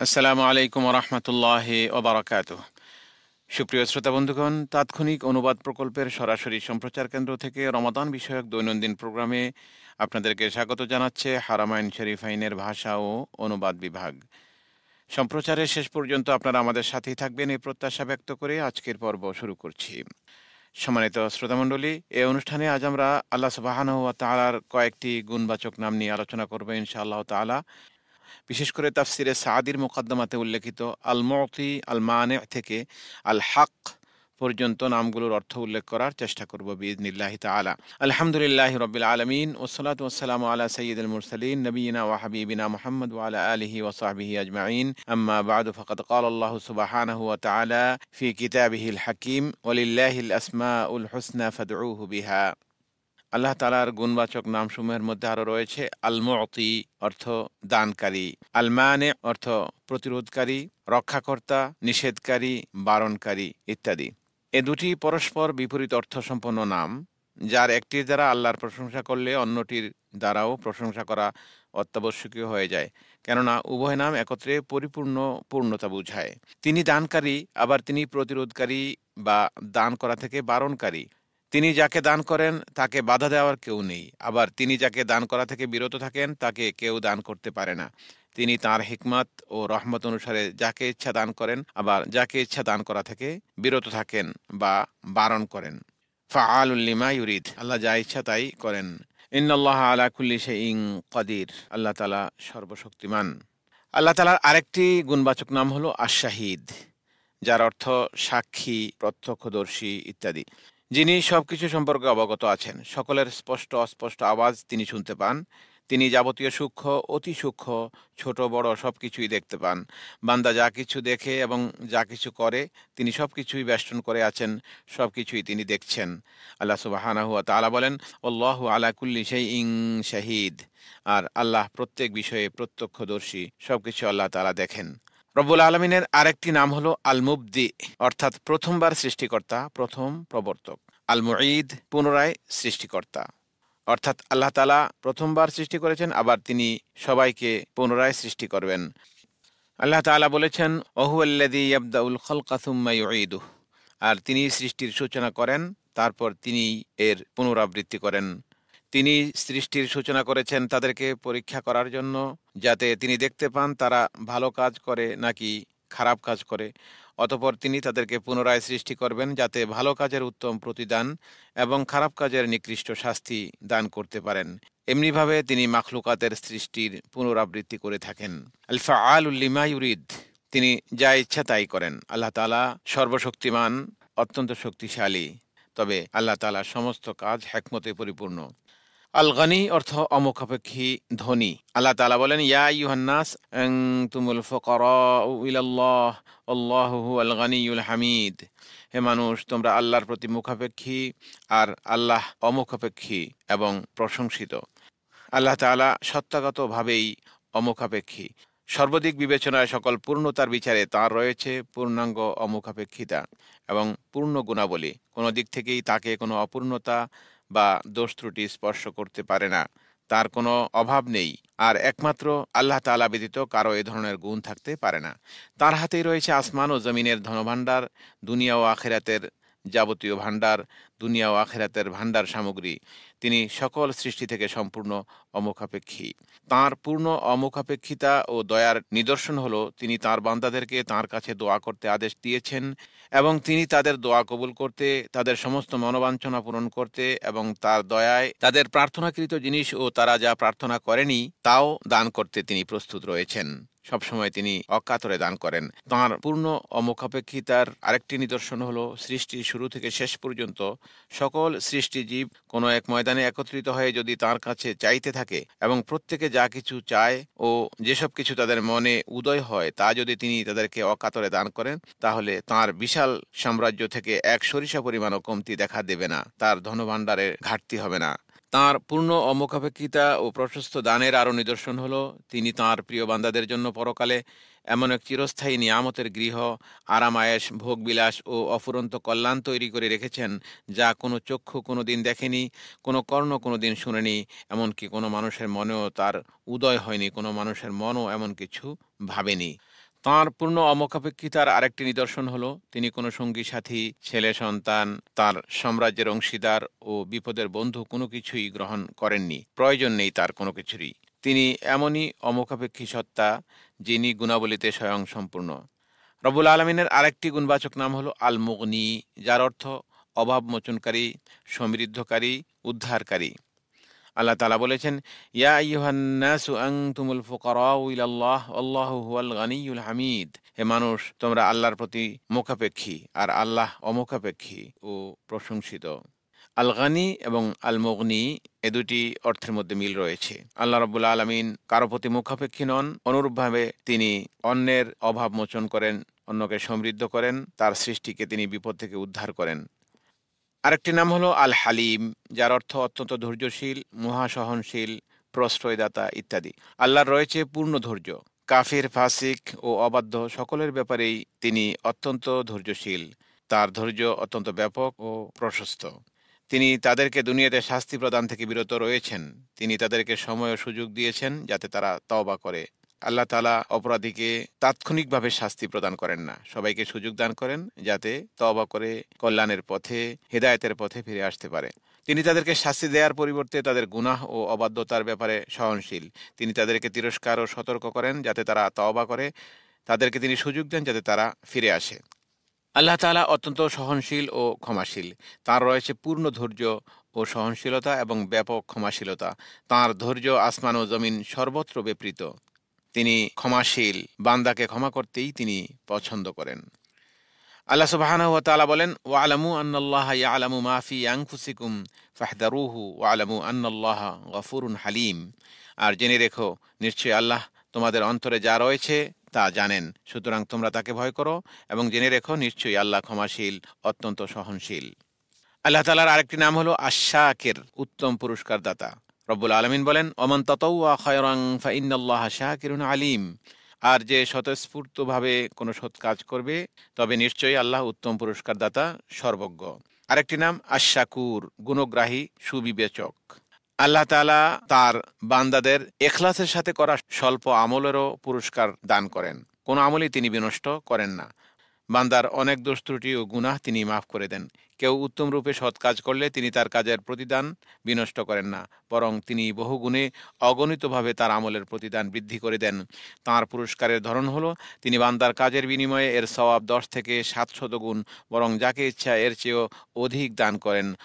আসসালামু আলাইকুম রহমতুল্লাহি ওবরাকাতুহ। সুপ্রিয় শ্রোতা বন্ধুগণ, তাৎক্ষণিক অনুবাদ প্রকল্পের সরাসরি সম্প্রচার কেন্দ্র থেকে রমাদান বিষয়ক দৈনন্দিন প্রোগ্রামে আপনাদেরকে স্বাগত জানাচ্ছে হারামাইন শরীফাইনের ভাষা ও অনুবাদ বিভাগ। সম্প্রচারের শেষ পর্যন্ত আপনারা আমাদের সাথেই থাকবেন এই প্রত্যাশা ব্যক্ত করে আজকের পর্ব শুরু করছি। সম্মানিত শ্রোতামণ্ডলী, এই অনুষ্ঠানে আজ আমরা আল্লাহ সুবহানাহু ওয়া তাআলার কয়েকটি গুণবাচক নাম নিয়ে আলোচনা করব ইনশাআল্লাহ তাআলা। বিশেষ করে তাফসিরে সাদির মুকদ্দমাতে উল্লেখিত আল মুতি আল মানে থেকে আল হক পর্যন্ত নামগুলোর অর্থ উল্লেখ করার চেষ্টা করব বিইজনিল্লাহি তাআলা। আলহামদুলিল্লাহি রাব্বিল আলামিন ওয়াসসালাতু ওয়াসসালামু আলা সাইয়্যিদিল মুরসালিন নবিয়িনা ওয়া হাবিবিনা মুহাম্মদ ওয়া আলা আলিহি ওয়া সাহবিহি আজমাইন। আম্মা বা'দু ফাকাদ ক্বালা আল্লাহু সুবহানাহু ওয়া তাআলা ফি কিতাবিহিল হাকীম ওয়ালিল্লাহিল আসমাউল হুসনা ফাদউহু বিহা। আল্লাহ তাআলার গুণবাচক নামসমূহের মধ্যে আরো রয়েছে আল মুতি অর্থ দানকারী, আল মানে অর্থ প্রতিরোধকারী, রক্ষাকর্তা, নিষেধকারী, বারণকারী ইত্যাদি। এ দুটি পরস্পর বিপরীত অর্থ সম্পন্ন নাম, যার একটির দ্বারা আল্লাহর প্রশংসা করলে অন্যটির দ্বারাও প্রশংসা করা অত্যাবশ্যকীয় হয়ে যায়, কেননা উভয় নাম একত্রে পূর্ণতা বুঝায়। তিনি দানকারী, আবার তিনি প্রতিরোধকারী বা দান করা থেকে বারণকারী। তিনি যাকে দান করেন তাকে বাধা দেওয়ার কেউ নেই, আবার তিনি যাকে দান করা থেকে বিরত থাকেন তাকে কেউ দান করতে পারে না। তিনি তাঁর হিকমত ও রহমত অনুসারে যাকে ইচ্ছা দান করেন, আবার যাকে ইচ্ছা দান করা থেকে বিরত থাকেন বা বারণ করেন। ফাআলুল লিমা ইউরিদ, আল্লাহ যা ইচ্ছা তাই করেন। ইন্নাল্লাহা আলা কুল্লি শাইইন কাদির, আল্লাহ তাআলা সর্বশক্তিমান। আল্লাহ তাআলার আরেকটি গুণবাচক নাম হলো আশ-শাহীদ, যার অর্থ সাক্ষী, প্রত্যক্ষদর্শী ইত্যাদি। যিনি সবকিছু সম্পর্কে অবগত আছেন, সকলের স্পষ্ট অস্পষ্ট আওয়াজ তিনি শুনতে পান। তিনি যাবতীয় সূক্ষ্ম, অতি সূক্ষ্ম, ছোট বড় সবকিছুই দেখতে পান। বান্দা যা কিছু দেখে এবং যা কিছু করে তিনি সবকিছুই বেষ্টন করে আছেন, সবকিছুই তিনি দেখছেন। আল্লাহ সুবহানাহু ওয়া তাআলা বলেন, আল্লাহু আলা কুল্লি শাইইন শাহীদ, আর আল্লাহ প্রত্যেক বিষয়ে প্রত্যক্ষদর্শী, সবকিছু আল্লাহ তাআলা দেখেন। রব্বুল আলমিনের আরেকটি নাম হলো আল মুবদি, অর্থাৎ প্রথমবার সৃষ্টিকর্তা, প্রথম প্রবর্তক। আল মুঈদ, পুনরায় সৃষ্টিকর্তা, অর্থাৎ আল্লাহ তাআলা প্রথমবার সৃষ্টি করেছেন, আবার তিনি সবাইকে পুনরায় সৃষ্টি করবেন। আল্লাহ তাআলা বলেছেন, ওহুয়াল্লাযী ইয়াবদাউল খালকা সুম্মা ইউঈদুহু, আর তিনি সৃষ্টির সূচনা করেন, তারপর তিনি এর পুনরাবৃত্তি করেন। তিনি সৃষ্টির সূচনা করেছেন তাদেরকে পরীক্ষা করার জন্য, যাতে তিনি দেখতে পান তারা ভালো কাজ করে নাকি খারাপ কাজ করে। অতঃপর তিনি তাদেরকে পুনরায় সৃষ্টি করবেন, যাতে ভালো কাজের উত্তম প্রতিদান এবং খারাপ কাজের নিকৃষ্ট শাস্তি দান করতে পারেন। এমনিভাবে তিনি মাখলুকাতের সৃষ্টির পুনরাবৃত্তি করে থাকেন। আল ফাআলুল লিমা ইউরিদ, তিনি যা ইচ্ছা তাই করেন। আল্লাহ তাআলা সর্বশক্তিমান, অত্যন্ত শক্তিশালী, তবে আল্লাহ তাআলার সমস্ত কাজ হিকমতে পরিপূর্ণ। আল গনি অর্থ অমুখাপেক্ষী, ধনী। আল্লাহ তাআলা বলেন, ইয়া আইয়ুহান নাস আনতুমুল ফুকারাউ ইলাল্লাহ আল্লাহু হুয়াল গনিয়ুল হামিদ, হে মানুষ, তোমরা আল্লাহর প্রতি মুখাপেক্ষী, আর আল্লাহ অমুখাপেক্ষী এবং প্রশংসিত। আল্লাহ তাআলা সত্তাগতভাবেই অমুখাপেক্ষী। সর্বাধিক বিবেচনায় সকল পূর্ণতার বিচারে তাঁর রয়েছে পূর্ণাঙ্গ অমুখাপেক্ষিতা এবং পূর্ণ গুণাবলী। কোনো দিক থেকেই তাকে কোনো অপূর্ণতা বা দোষ ত্রুটি স্পর্শ করতে পারে না, তার কোনো অভাব নেই। আর একমাত্র আল্লাহ তাআলা ব্যতীত কারো এ ধরনের গুণ থাকতে পারে না। তার হাতেই রয়েছে আসমান ও জমিনের ধনভাণ্ডার, দুনিয়া ও আখিরাতের যাবতীয় ভাণ্ডার, দুনিয়া ও আখিরাতের ভাণ্ডার সামগ্রী। তিনি সকল সৃষ্টি থেকে সম্পূর্ণ অমুখাপেক্ষী। তাঁর পূর্ণ অমুখাপেক্ষিতা ও দয়ার নিদর্শন হলো তিনি তাঁর বান্দাদেরকে তাঁর কাছে দোয়া করতে আদেশ দিয়েছেন, এবং তিনি তাদের দোয়া কবুল করতে, তাদের সমস্ত মনোবাঞ্ছনা পূরণ করতে এবং তার দয়ায় তাদের প্রার্থনাকৃত জিনিস ও তারা যা প্রার্থনা করেনি তাও দান করতে তিনি প্রস্তুত রয়েছেন। সবসময় তিনি অকাতরে দান করেন। তাঁর পূর্ণ অমুখাপেক্ষিতার আরেকটি নিদর্শন হলো সৃষ্টির শুরু থেকে শেষ পর্যন্ত সকল সৃষ্টিজীব কোনো এক ময়দানে একত্রিত হয়ে যদি তাঁর কাছে চাইতে থাকে এবং প্রত্যেকে যা কিছু চায় ও যেসব কিছু তাদের মনে উদয় হয় তা যদি তিনি তাদেরকে অকাতরে দান করেন, তাহলে তাঁর বিশাল সাম্রাজ্য থেকে এক সরিষা পরিমাণও কমতি দেখা দেবে না, তার ধনভাণ্ডারের ঘাটতি হবে না। তাঁর পূর্ণ অমুখাপেক্ষিতা ও প্রশস্ত দানের আরও নিদর্শন হলো তিনি তাঁর প্রিয় বান্দাদের জন্য পরকালে এমন এক চিরস্থায়ী নিয়ামতের গৃহ, আরামায়েশ, ভোগবিলাস ও অফুরন্ত কল্যাণ তৈরি করে রেখেছেন, যা কোনো চক্ষু কোনো দিন দেখেনি, কোনো কর্ণ কোনো দিন শুনেনি, এমনকি কোনো মানুষের মনেও তার উদয় হয়নি, কোনো মানুষের মনও এমন কিছু ভাবেনি। তাঁর পূর্ণ অমুখাপেক্ষিতার আরেকটি নিদর্শন হলো তিনি কোনো সঙ্গী সাথী, ছেলে সন্তান, তার সাম্রাজ্যের অংশীদার ও বিপদের বন্ধু কোনো কিছুই গ্রহণ করেননি। প্রয়োজন নেই তার কোনো কিছুরই। তিনি এমনই অমুখাপেক্ষী সত্তা যিনি গুণাবলিতে স্বয়ং সম্পূর্ণ। রব্বুল আলমিনের আরেকটি গুণবাচক নাম হলো আল মুগনি, যার অর্থ অভাব মোচনকারী, সমৃদ্ধকারী, উদ্ধারকারী। আল্লাহ তাআলা বলেছেন, ইয়া আইয়ুহান নাসু আনতুমুল ফুকারাউ ইলাল্লাহ আল্লাহু হুয়াল গানিয়্যুল হামিদ। হে মানুষ, তোমরা আল্লাহর প্রতি মুখাপেক্ষী, আর আল্লাহ অমুখাপেক্ষী ও প্রশংসিত। আল গানি এবং আল মুগনি এ দুটি অর্থের মধ্যে মিল রয়েছে। আল্লাহ রাব্বুল আলামিন কারো প্রতি মুখাপেক্ষী নন, অনুরূপভাবে তিনি অন্যের অভাব মোচন করেন, অন্যকে সমৃদ্ধ করেন, তার সৃষ্টিকে তিনি বিপদ থেকে উদ্ধার করেন। আরেকটি নাম হলো আল হালিম, যার অর্থ অত্যন্ত ধৈর্যশীল, মহাসহনশীল, প্রশ্রয়দাতা ইত্যাদি। আল্লাহর রয়েছে পূর্ণ ধৈর্য। কাফির, ফাসিক ও অবাধ্য সকলের ব্যাপারেই তিনি অত্যন্ত ধৈর্যশীল। তার ধৈর্য অত্যন্ত ব্যাপক ও প্রশস্ত। তিনি তাদেরকে দুনিয়াতে শাস্তি প্রদান থেকে বিরত রয়েছেন। তিনি তাদেরকে সময় ও সুযোগ দিয়েছেন যাতে তারা তওবা করে। আল্লাহ তাআলা অপরাধীকে তাৎক্ষণিকভাবে শাস্তি প্রদান করেন না, সবাইকে সুযোগ দান করেন যাতে তওবা করে কল্যাণের পথে, হেদায়েতের পথে ফিরে আসতে পারে। তিনি তাদেরকে শাস্তি দেওয়ার পরিবর্তে তাদের গুনাহ ও অবাধ্যতার ব্যাপারে সহনশীল। তিনি তাদেরকে তিরস্কার ও সতর্ক করেন যাতে তারা তওবা করে। তাদেরকে তিনি সুযোগ দেন যাতে তারা ফিরে আসে। আল্লাহ তাআলা অত্যন্ত সহনশীল ও ক্ষমাশীল। তাঁর রয়েছে পূর্ণ ধৈর্য ও সহনশীলতা এবং ব্যাপক ক্ষমাশীলতা। তাঁর ধৈর্য আসমান ও জমিন সর্বত্র ব্যাপৃত। তিনি ক্ষমাশীল, বান্দাকে ক্ষমা করতেই তিনি পছন্দ করেন। আল্লাহ সুবহানাহু ওয়া তাআলা বলেন, ওয়ালামু আন্নাল্লাহা ইয়ালামু মা ফি আনফুসিকুম ফাহদারুহু ওয়ালামু আন্নাল্লাহা গফুরুন হালিম। আর জেনে রেখো, নিশ্চয়ই আল্লাহ তোমাদের অন্তরে যা রয়েছে তা জানেন, সুতরাং তোমরা তাকে ভয় করো এবং জেনে রেখো নিশ্চয়ই আল্লাহ ক্ষমাশীল, অত্যন্ত সহনশীল। আল্লাহ তাআলার আরেকটি নাম হলো আশ-শাকির, উত্তম পুরস্কার দাতা। রব্বুল আলামিন বলেন, ওমান তাতাওয়া খায়রান ফাইন্নাল্লাহা শাকিরুন আলিম। আর যে স্বতঃস্ফূর্তভাবে কোনো সৎ কাজ করবে তবে নিশ্চয়ই আল্লাহ উত্তম পুরস্কার দাতা, সর্বজ্ঞ। আরেকটি নাম আশ-শাকুর, গুণগ্রাহী, সুবিবেচক। আল্লাহ তাআলা তার বান্দাদের ইখলাসের সাথে করা স্বল্প আমলেরও পুরস্কার দান করেন। কোনো আমলই তিনি বিনষ্ট করেন না। বান্দার অনেক দোষ ত্রুটি ও গুনাহ তিনি মাফ করে দেন। কেউ উত্তম রূপে সৎ কাজ করলে তিনি তার কাজের প্রতিদান বিনষ্ট করেন না, বরং তিনি বহুগুণে অগণিতভাবে তার আমলের প্রতিদান বৃদ্ধি করে দেন। তাঁর পুরস্কারের ধরন হলো, তিনি বান্দার কাজের বিনিময়ে এর সওয়াব 10 থেকে 700 গুণ, বরং যাকে ইচ্ছা এর চেয়েও অধিক দান করেন,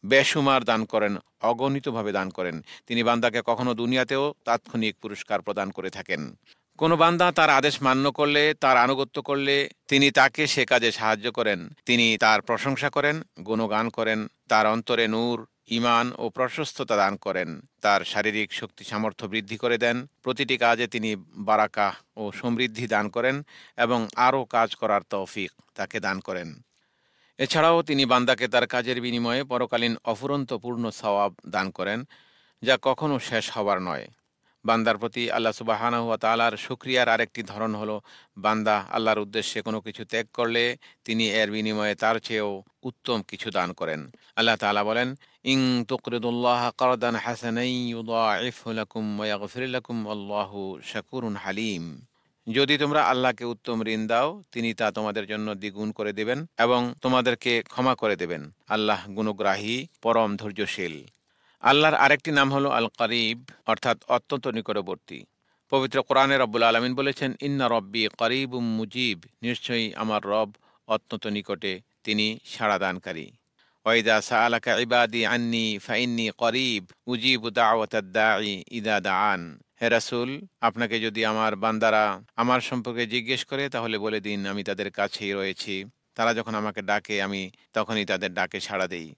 বেশুমার দান করেন, অগণিতভাবে দান করেন। তিনি বান্দাকে কখনো দুনিয়াতেও তাৎক্ষণিক পুরস্কার প্রদান করে থাকেন। কোনো বান্দা তার আদেশ মান্য করলে, তার আনুগত্য করলে তিনি তাকে সে কাজে সাহায্য করেন। তিনি তার প্রশংসা করেন, গুণগান করেন, তার অন্তরে নূর, ঈমান ও প্রশস্ততা দান করেন, তার শারীরিক শক্তি সামর্থ্য বৃদ্ধি করে দেন। প্রতিটি কাজে তিনি বারাকাহ ও সমৃদ্ধি দান করেন এবং আরও কাজ করার তৌফিক তাকে দান করেন। এছাড়াও তিনি বান্দাকে তার কাজের বিনিময়ে পরকালীন অফুরন্ত পূর্ণ সওয়াব দান করেন, যা কখনো শেষ হবার নয়। বান্দার প্রতি আল্লাহ সুবহানাহু ওয়া তাআলার শুকরিয়ার আরেকটি ধরন হলো, বান্দা আল্লাহর উদ্দেশ্যে কোনো কিছু ত্যাগ করলে তিনি এর বিনিময়ে তার চেয়েও উত্তম কিছু দান করেন। আল্লাহ তাআলা বলেন, ইন তুকরিদুল্লাহা কারদান হাসানান ইউদাইফহু লাকুম ওয়া ইয়াগফির লাকুম আল্লাহু শাকুরুন হালিম। যদি তোমরা আল্লাহকে উত্তম ঋণ দাও, তিনি তা তোমাদের জন্য দ্বিগুণ করে দেবেন এবং তোমাদেরকে ক্ষমা করে দেবেন। আল্লাহ গুণগ্রাহী, পরম ধৈর্যশীল। আল্লাহর আরেকটি নাম হলো আল করিব, অর্থাৎ অত্যন্ত নিকটবর্তী। পবিত্র কোরআনে রব্বুল আলামিন বলেছেন, ইন্না রব্বি করিবুম মুজিব। নিশ্চয়ই আমার রব অত্যন্ত নিকটে, তিনি সাড়াদানকারী। ওয়াইদা সাআলাকা ইবাদি আন্নি ফাইন্নি করিব উজিবু দাওয়াতাদ দাঈ ইদা দাআন। হে রাসূল, আপনাকে যদি আমার বান্দারা আমার সম্পর্কে জিজ্ঞেস করে তাহলে বলে দিন, আমি তাদের কাছেই রয়েছি। তারা যখন আমাকে ডাকে আমি তখনই তাদের ডাকে সাড়া দেই।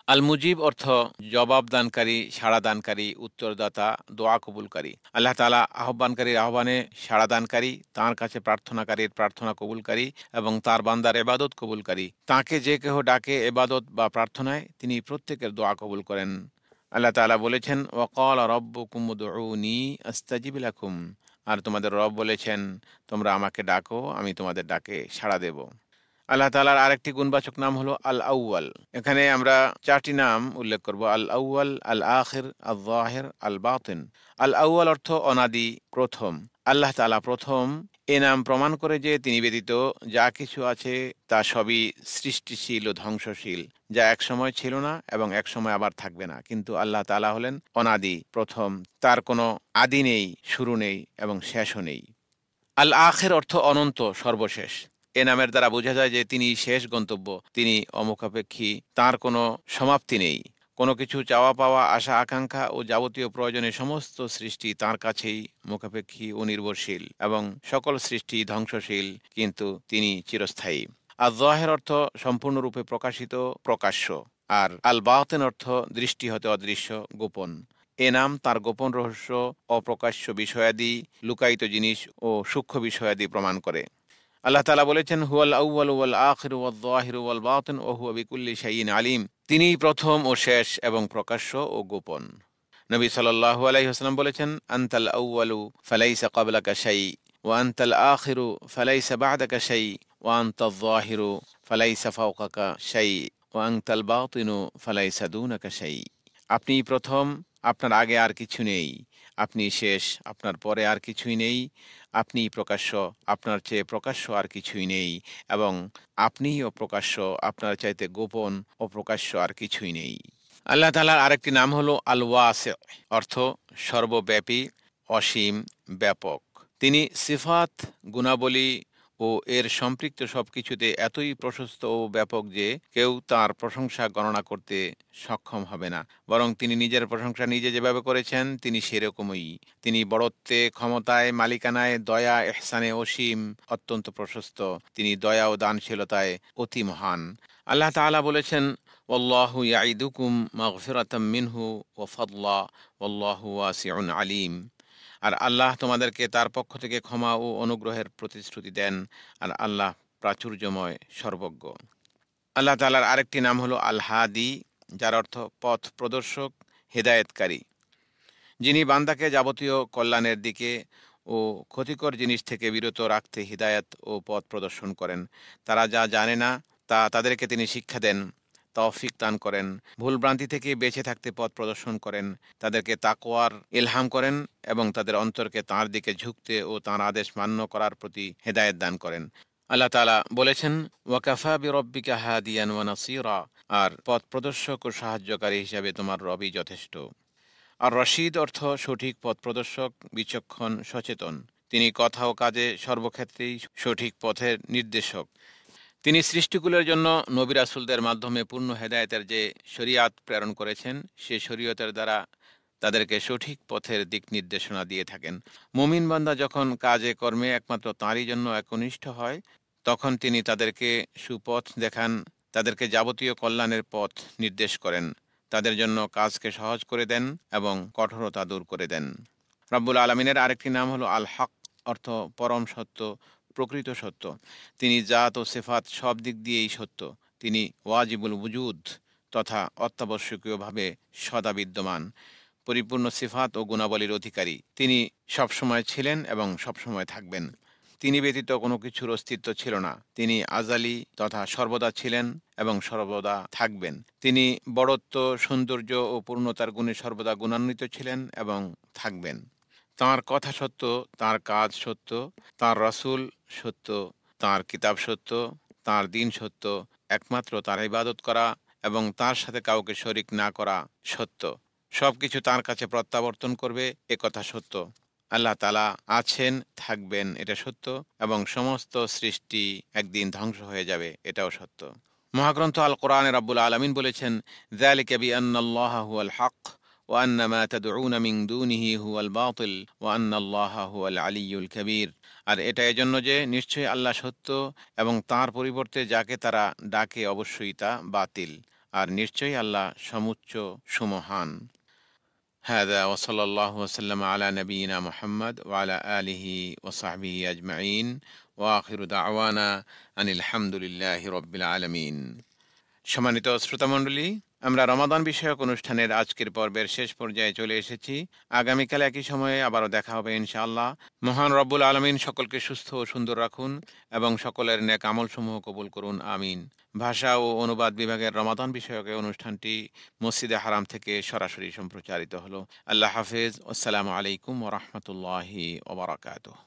আল মুজিব অর্থ জবাবদানকারী, সাড়াদানকারী, উত্তরদাতা, দোয়া কবুলকারী। আল্লাহ তাআলা আহ্বানকারীর আহ্বানে সাড়াদানকারী, তাঁর কাছে প্রার্থনাকারীর প্রার্থনা কবুলকারী এবং তার বান্দার ইবাদত কবুলকারী। তাঁকে যে কেহ ডাকে ইবাদত বা প্রার্থনায় তিনি প্রত্যেকের দোয়া কবুল করেন। আল্লাহ তাআলা বলেছেন, ওয়াকালা রাব্বুকুম উদউনি আস্তাজিব লাকুম। আর তোমাদের রব বলেছেন, তোমরা আমাকে ডাকো, আমি তোমাদের ডাকে সাড়া দেব। আল্লাহ তাআলার আরেকটি গুণবাচক নাম হলো আল আউয়াল। এখানে আমরা 4টি নাম উল্লেখ করব: আল আউয়াল, আল আখির, আল যাহির, আল বাতিন। আল আউয়াল অর্থ অনাদি, প্রথম। আল্লাহ তাআলা প্রথম, এ নাম প্রমাণ করে যে তিনি ব্যতীত যা কিছু আছে তা সবই সৃষ্টিশীল ও ধ্বংসশীল, যা একসময় ছিল না এবং একসময় আবার থাকবে না। কিন্তু আল্লাহ তাআলা হলেন অনাদি, প্রথম, তার কোনো আদি নেই, শুরু নেই এবং শেষও নেই। আল আখির অর্থ অনন্ত, সর্বশেষ। এ নামের দ্বারা বোঝা যায় যে তিনি শেষ গন্তব্য, তিনি অমুখাপেক্ষী, তার কোনো সমাপ্তি নেই। কোনো কিছু চাওয়া পাওয়া, আশা আকাঙ্ক্ষা ও যাবতীয় প্রয়োজনে সমস্ত সৃষ্টি তাঁর কাছেই মুখাপেক্ষী ও নির্ভরশীল এবং সকল সৃষ্টি ধ্বংসশীল, কিন্তু তিনি চিরস্থায়ী। আর যাহির অর্থ সম্পূর্ণরূপে প্রকাশিত, প্রকাশ্য। আর আল বাতিন অর্থ দৃষ্টি হতে অদৃশ্য, গোপন। এ নাম তার গোপন রহস্য, অপ্রকাশ্য বিষয়াদি, লুকায়িত জিনিস ও সূক্ষ্ম বিষয়াদি প্রমাণ করে। আল্লাহ তাআলা বলেছেন, হুয়াল আউয়ালু ওয়াল আখিরু ওয়াল যাহিরু ওয়াল বাতিন ওয়া হুয়া বিকুল্লি শাইইন আলিম। তিনিই প্রথম ও শেষ এবং প্রকাশ্য ও গোপন। নবী সাল্লাল্লাহু আলাইহি ওয়াসাল্লাম বলেছেন, আনতাল আউয়ালু ফালাইসা ক্বাবলাকা শাই ওয়া আনতাল আখিরু ফালাইসা বা'দাকা শাই ওয়া আনতাল যাহিরু ফালাইসা ফাওকাকা শাই ওয়া আনতাল বাতিনু ফালাইসা দুনাকা শাই। আপনিই প্রথম, আপনার আগে আর কিছু নেই। আপনি শেষ, আপনার পরে আর কিছুই নেই। আপনিই প্রকাশ্য, আপনার চেয়ে প্রকাশ্য আর কিছুই নেই। এবং আপনিই অপ্রকাশ্য, আপনার চাইতে গোপন ও প্রকাশ্য আর কিছুই নেই। আল্লাহ তাআলার আরেকটি নাম হলো আল ওয়াসি, অর্থ সর্বব্যাপী, অসীম, ব্যাপক। তিনি সিফাত, গুণাবলী ও এর সম্পৃক্ত সবকিছুতে এতই প্রশস্ত ও ব্যাপক যে কেউ তার প্রশংসা গণনা করতে সক্ষম হবে না। বরং তিনি নিজের প্রশংসা নিজে যেভাবে করেছেন তিনি সেরকমই। তিনি বড়ত্বে, ক্ষমতায়, মালিকানায়, দয়া, ইহসানে অসীম, অত্যন্ত প্রশস্ত। তিনি দয়া ও দানশীলতায় অতি মহান। আল্লাহ তাআলা বলেছেন, ওয়াল্লাহু ইয়াইদুকুম মাগফিরাতাম মিনহু ওয়া ফাদলা ওয়াল্লাহু ওয়াসিউন আলিম। আর আল্লাহ তোমাদেরকে তার পক্ষ থেকে ক্ষমা ও অনুগ্রহের প্রতিশ্রুতি দেন, আর আল্লাহ প্রাচুর্যময়, সর্বজ্ঞ। আল্লাহ তাআলার আরেকটি নাম হলো আল হাদি, যার অর্থ পথ প্রদর্শক, হেদায়েতকারী। যিনি বান্দাকে যাবতীয় কল্যাণের দিকে ও ক্ষতিকর জিনিস থেকে বিরত রাখতে হিদায়াত ও পথ প্রদর্শন করেন। তারা যা জানে না তা তাদেরকে তিনি শিক্ষা দেন, তৌফিক দান করেন, ভুলভ্রান্তি থেকে বেঁচে থাকতে পথ প্রদর্শন করেন, তাদেরকে তাকওয়ার ইলহাম করেন এবং তাদের অন্তরকে তাঁর দিকে ঝুঁকতে ও তাঁর আদেশ মান্য করার প্রতি হেদায়েত দান করেন। আল্লাহ তাআলা বলেছেন, ওয়াকাফা বিরব্বিকা হাদিয়ান ওয়া নাসীরা। আর পথ প্রদর্শক ও সাহায্যকারী হিসাবে তোমার রবই যথেষ্ট। আর রশিদ অর্থ সঠিক পথ প্রদর্শক, বিচক্ষণ, সচেতন। তিনি কথা ও কাজে সর্বক্ষেত্রেই সঠিক পথের নির্দেশক। তিনি সৃষ্টিকুলের জন্য নবী রাসূলদের মাধ্যমে পূর্ণ হেদায়েতের যে শরীয়ত প্রেরণ করেছেন, সে শরীয়তের দ্বারা তাদেরকে সঠিক পথের দিক নির্দেশনা দিয়ে থাকেন। মুমিন বান্দা যখন কাজে কর্মে একমাত্র তাঁরই জন্য একনিষ্ঠ হয়, তখন তিনি তাদেরকে সুপথ দেখান, তাদেরকে যাবতীয় কল্যাণের পথ নির্দেশ করেন, তাদের জন্য কাজকে সহজ করে দেন এবং কঠোরতা দূর করে দেন। রব্বুল আলামিনের আরেকটি নাম হলো আল হক, অর্থ পরম সত্য, প্রকৃত সত্য। তিনি জাত ও সিফাত সব দিক দিয়েই সত্য। তিনি ওয়াজিবুল উজুদ তথা অত্যাবশ্যকীয়ভাবে সদা বিদ্যমান, পরিপূর্ণ সিফাত ও গুণাবলীর অধিকারী। তিনি সবসময় ছিলেন এবং সবসময় থাকবেন। তিনি ব্যতীত কোনো কিছুর অস্তিত্ব ছিল না। তিনি আজালি তথা সর্বদা ছিলেন এবং সর্বদা থাকবেন। তিনি বড়ত্ব, সৌন্দর্য ও পূর্ণতার গুণে সর্বদা গুণান্বিত ছিলেন এবং থাকবেন। তাঁর কথা সত্য, তাঁর কাজ সত্য, তাঁর রাসূল সত্য, তাঁর কিতাব সত্য, তাঁর দ্বীন সত্য। একমাত্র তাঁর ইবাদত করা এবং তাঁর সাথে কাউকে শরিক না করা সত্য। সবকিছু তাঁর কাছে প্রত্যাবর্তন করবে, এ কথা সত্য। আল্লাহ তাআলা আছেন, থাকবেন, এটা সত্য, এবং সমস্ত সৃষ্টি একদিন ধ্বংস হয়ে যাবে, এটাও সত্য। মহাগ্রন্থ আল কোরআনে রব্বুল আলামিন বলেছেন, যালিকা বিআন্নাল্লাহা হুয়াল হক ওয়া আন্না মা তাদউনা মিন দুনিহি হুয়াল বাতিল ওয়া আন্নাল্লাহা হুয়াল আলিয়্যুল কাবীর। আর এটা এজন্য যে নিশ্চয়ই আল্লাহ সত্য এবং তার পরিবর্তে যাকে তারা ডাকে অবশ্যই তা বাতিল, আর নিশ্চয়ই আল্লাহ সমুচ্চ, সুমহান। هذا وصلى الله وسلم على نبينا محمد وعلى آله وصحبه أجمعين وآخر دعوانا أن الحمد لله رب العالمين। সম্মানিত শ্রোতামণ্ডলী, আমরা রমাদান বিষয়ক অনুষ্ঠানের আজকের পর্বের শেষ পর্যায়ে চলে এসেছি। আগামীকাল একই সময়ে আবারও দেখা হবে ইনশাআল্লাহ। মহান রব্বুল আলামিন সকলকে সুস্থ ও সুন্দর রাখুন এবং সকলের নেক আমলসমূহ কবুল করুন, আমিন। ভাষা ও অনুবাদ বিভাগের রমাদান বিষয়ক এই অনুষ্ঠানটি মসজিদে হারাম থেকে সরাসরি সম্প্রচারিত হলো। আল্লাহ হাফেজ। আসসালামু আলাইকুম ওয়া রাহমাতুল্লাহি ওয়া বারাকাতুহু।